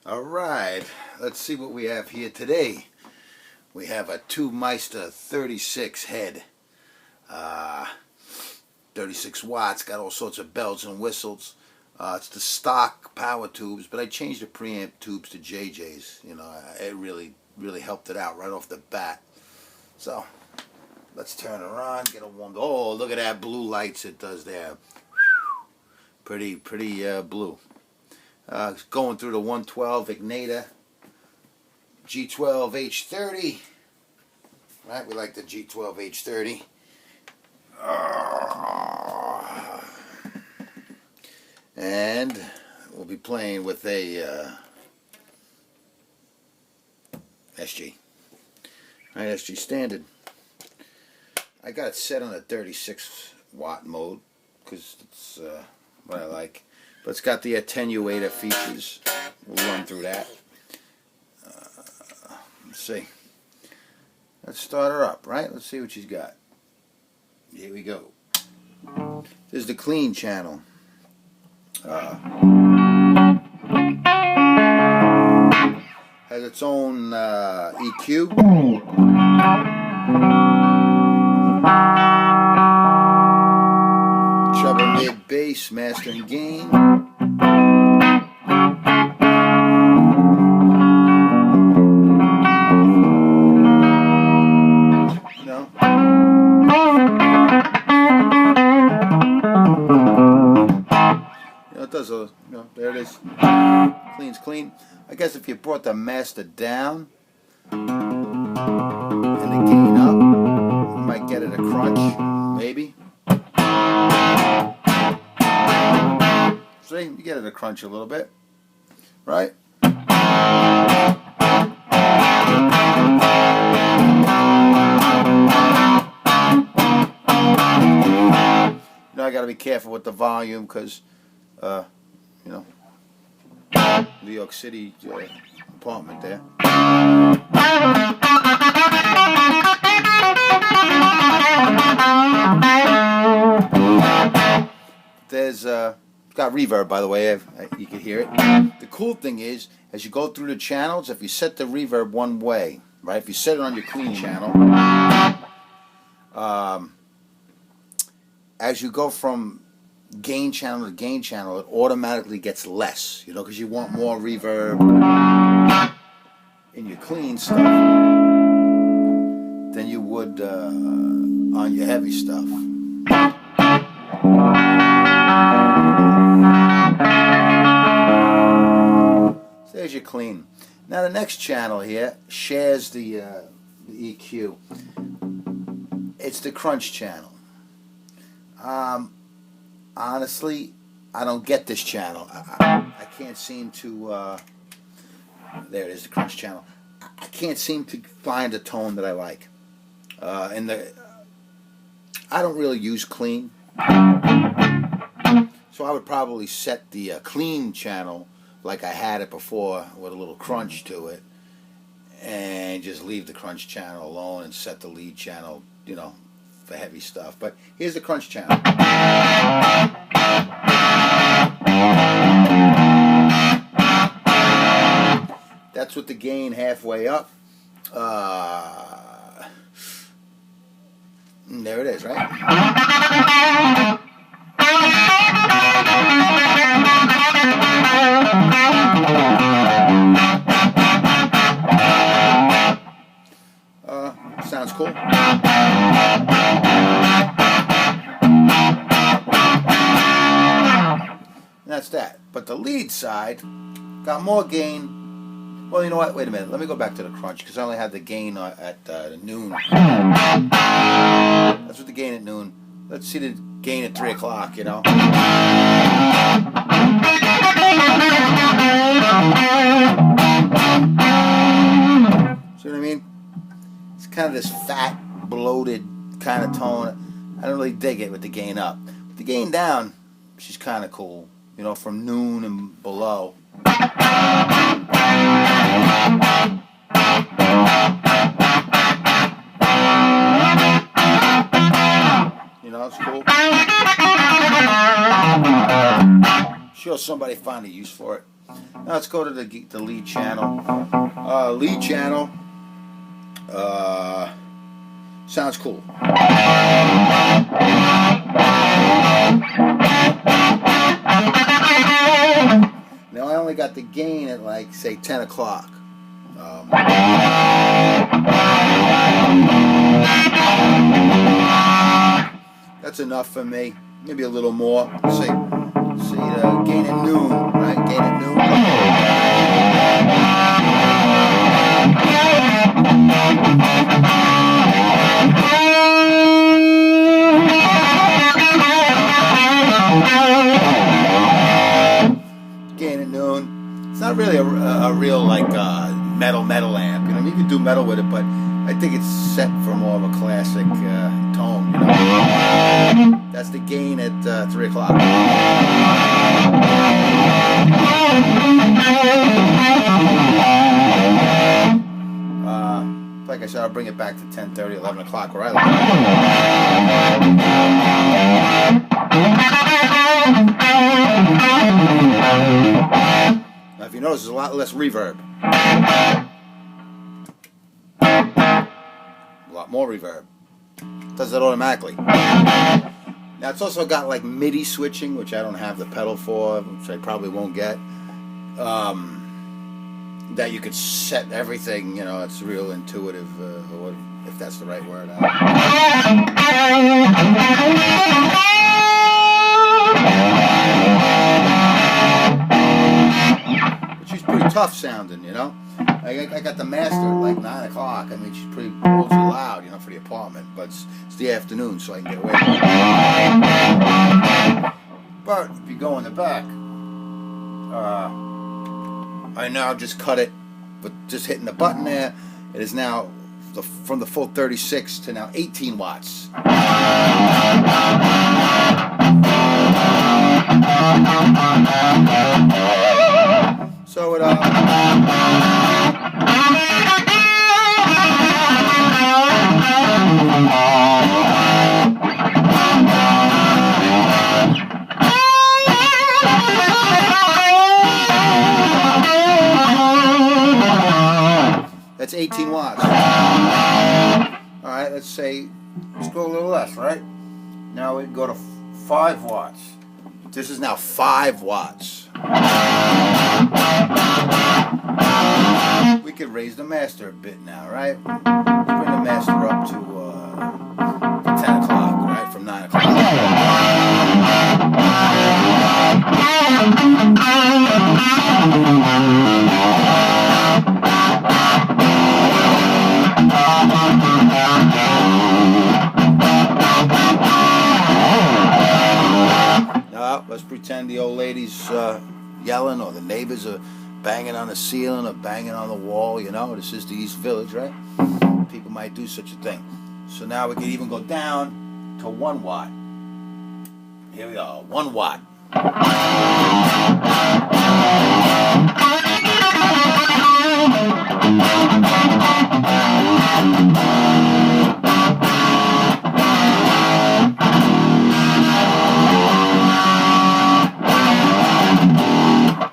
Alright, let's see what we have here today. We have a Tubemeister 36 head. 36 watts, got all sorts of bells and whistles. It's the stock power tubes, but I changed the preamp tubes to JJ's. You know, it really helped it out right off the bat. So, let's turn it on, get it warmed. Oh, look at that blue lights it does there. Pretty blue. Going through the 112 Egnater G12H30. Right, we like the G12H30. And we'll be playing with a SG. Right, SG standard. I got it set on a 36 watt mode because it's what I like. But it's got the attenuator features. We'll run through that. Let's see. Let's start her up, right? Let's see what she's got. Here we go. This is the clean channel. Has its own EQ. Treble, mid, bass, master, and gain. It does a, there it is. Clean's clean. I guess if you brought the master down and the gain up, you might get it a crunch, maybe. See, you get it a crunch a little bit, right? I got to be careful with the volume because, New York City apartment there. There's got reverb, by the way. You can hear it. The cool thing is, as you go through the channels, if you set the reverb one way, right? If you set it on your clean channel, as you go from gain channel to gain channel, it automatically gets less, because you want more reverb in your clean stuff than you would on your heavy stuff. So there's your clean. Now the next channel here shares the EQ. It's the crunch channel. Honestly, I don't get this channel. I can't seem to, there it is, the crunch channel. I can't seem to find a tone that I like. I don't really use clean. So I would probably set the clean channel like I had it before with a little crunch to it. And just leave the crunch channel alone and set the lead channel, for heavy stuff. But here's the crunch channel. That's with the gain halfway up. There it is, right? Sounds cool. That's that. But the lead side got more gain. Well, you know what? Wait a minute. Let me go back to the crunch because I only had the gain at noon. That's what the gain at noon. Let's see the gain at 3 o'clock, See what I mean? It's kind of this fat, bloated kind of tone. I don't really dig it with the gain up. With the gain down, she's kind of cool. From noon and below. It's cool. Sure, somebody find a use for it. Now let's go to the lead channel. Lead channel sounds cool. Now I only got the gain at like say 10 o'clock. That's enough for me. Maybe a little more. See the gain at noon, right? Gain at noon. Gain at noon. It's not really a real like metal amp. You know, you can do metal with it, but I think it's set for more of a classic tone. You know? That's the gain at 3 o'clock. Like I said, I'll bring it back to 10:30, 11 o'clock where I live. Now, if you notice, there's a lot less reverb. A lot more reverb. It does that automatically. Now it's also got like MIDI switching, which I don't have the pedal for, which I probably won't get. That you could set everything, you know, it's real intuitive, or if that's the right word. But she's pretty tough sounding, you know. I got the master at like 9 o'clock. I mean, she's pretty loud, you know, for the apartment. But it's the afternoon, so I can get away with it. But if you go in the back, I now just cut it, but just hitting the button there, it is now from the full 36 to now 18 watts. So it that's 18 watts. Alright, let's go a little less, right? Now we go to 5 watts. This is now 5 watts. We could raise the master a bit now, right? Let's bring the master up to 10 o'clock, right? From 9 o'clock. Now, let's pretend the old lady's yelling, or the neighbors are banging on the ceiling or banging on the wall. You know, this is the East Village, right? People might do such a thing. So now we can even go down to 1 watt. Here we go, 1 watt.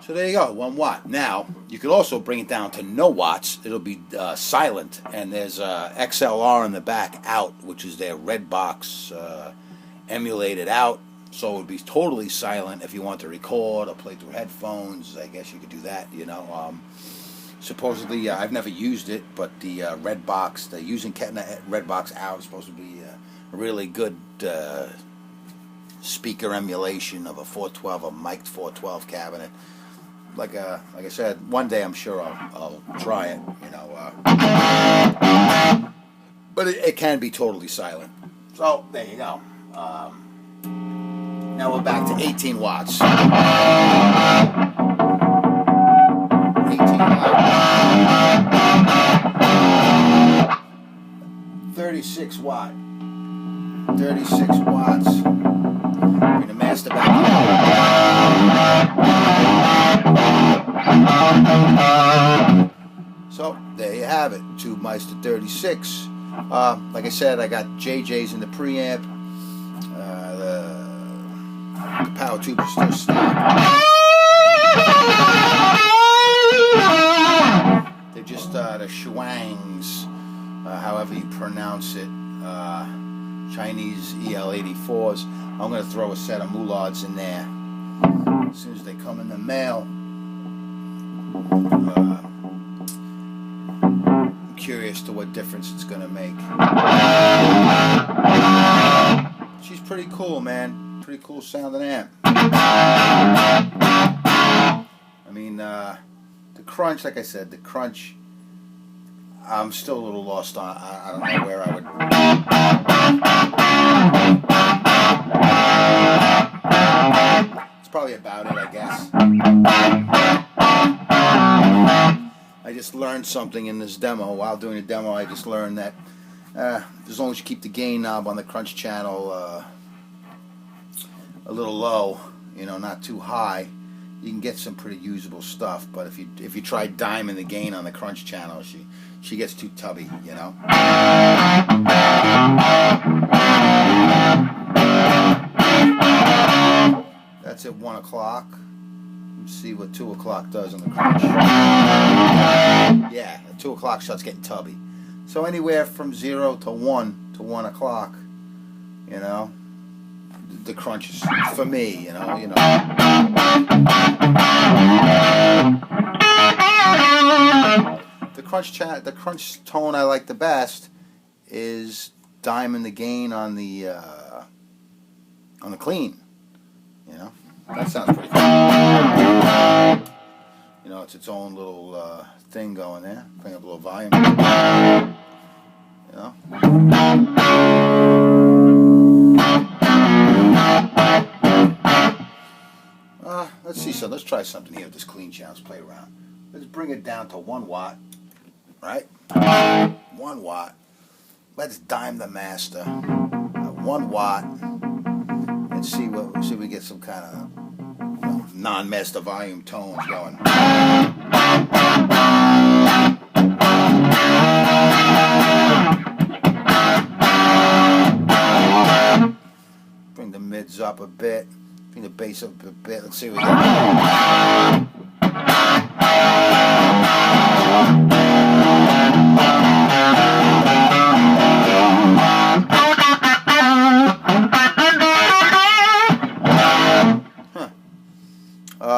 So there you go, 1 watt. Now, you could also bring it down to no watts. It'll be silent, and there's XLR in the back out, which is their red box emulated out. So it would be totally silent if you want to record or play through headphones. I guess you could do that, you know. Supposedly, I've never used it, but the red box, the Hughes and Kettner red box out is supposed to be a really good speaker emulation of a 412, a mic'd 412 cabinet. Like I said, one day I'm sure I'll try it, you know. But it can be totally silent. So there you go. Now we're back to 18 watts. 18 watts. 36 watt. 36 watts. Bring the master back in. So there you have it. Tubemeister 36. Like I said, I got JJ's in the preamp. The power tube is still stock. Chinese EL84s. I'm going to throw a set of Moulards in there as soon as they come in the mail. I'm curious to what difference it's going to make. She's pretty cool, man. Pretty cool sounding amp. I mean, the crunch, like I said, the crunch, I'm still a little lost on. I don't know where I would. It's probably about it, I guess. I just learned something in this demo. While doing the demo, I just learned that as long as you keep the gain knob on the crunch channel a little low, you know, not too high, you can get some pretty usable stuff. But if you try diming the gain on the crunch channel, she gets too tubby, you know. That's at 1 o'clock. Let's see what 2 o'clock does on the crunch. Yeah, at 2 o'clock starts getting tubby. So anywhere from 0 to 1 o'clock, you know, the crunch is for me, you know. The crunch tone I like the best is diming the gain on the clean. You know, that sounds pretty cool. You know, it's its own little thing going there. Bring up a little volume. You know. Let's see. So let's try something here with this clean channel. Let's play around. Let's bring it down to 1 watt. Right? 1 watt. Let's dime the master at 1 watt and see if we get some kind of non-master volume tones going. Bring the mids up a bit. Bring the bass up a bit. Let's see what we got.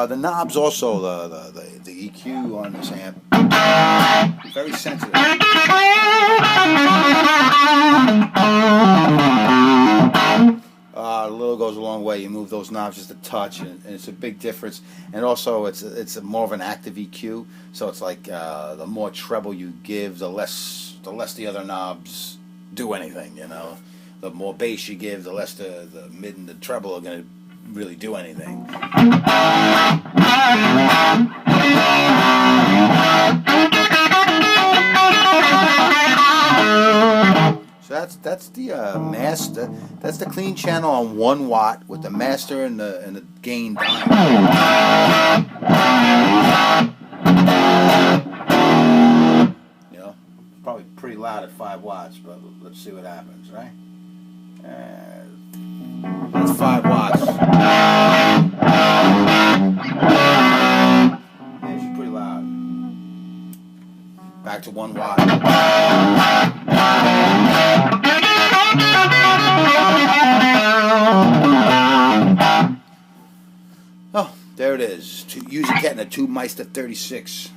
The knobs also, the EQ on this amp, very sensitive. A little goes a long way. You move those knobs just a touch, and it's a big difference. And also, it's more of an active EQ, so it's like the more treble you give, the less the other knobs do anything. You know, the more bass you give, the less the mid and the treble are going to really do anything. So that's the master. That's the clean channel on 1 watt with the master and the gain dime. You know, it's probably pretty loud at 5 watts, but let's see what happens, right? That's 5 watts. Yeah, she's pretty loud. Back to 1 watt. Oh, there it is. Hughes and Kettner Tubemeister 36.